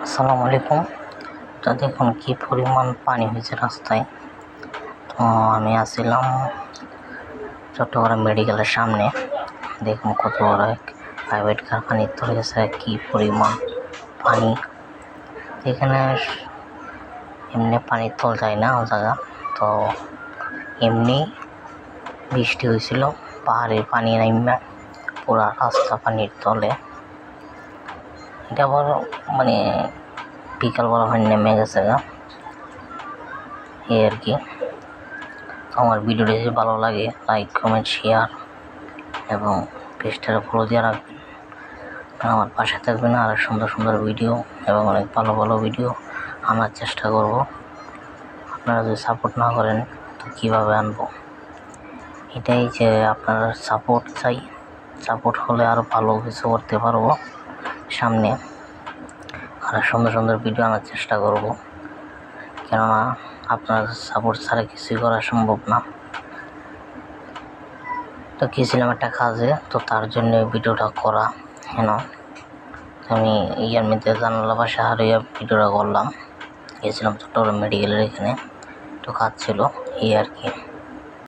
আসসালামু আলাইকুম। তো দেখুন কি পরিমাণ পানি হয়েছে রাস্তায়। তো আমি আসছিলাম চট্টগ্রাম মেডিকেলের সামনে। দেখুন কত বড় এক প্রাইভেট কার পানির তলে গেছে, কি পরিমাণ পানি। এখানে এমনি পানির তল যায় না ও জায়গা, তো এমনি বৃষ্টি হয়েছিল, পাহাড়ের পানি নাইমা পুরা রাস্তা পানির তলে। এটা বড় বিকাল বড় হয় নেমে গেছে গা, এই আর কি। আমার ভিডিওটি যদি ভালো লাগে লাইক কমেন্ট শেয়ার এবং পেজটাকে ফলো দিয়ে রাখবেন, আমার পাশে থাকবেন। আর সুন্দর সুন্দর ভিডিও এবং অনেক ভালো ভালো ভিডিও আনার চেষ্টা করব। আপনারা যদি সাপোর্ট না করেন তো কীভাবে আনবো? এটাই যে আপনারা সাপোর্ট চাই, সাপোর্ট হলে আরও ভালো কিছু করতে পারবো সামনে, আর সুন্দর সুন্দর ভিডিও আনার চেষ্টা করব। কেননা আপনার সাপোর্ট ছাড়া কিছুই করা সম্ভব না। তো গেছিলাম একটা কাজে, তো তার জন্য ভিডিওটা করা। আমি ইয়ার মধ্যে জানালা পাশে হারিয়ে ভিডিওটা করলাম। গেছিলাম চট্টগ্রাম মেডিকেলের এখানে, তো কাজ ছিল, এই আর কি।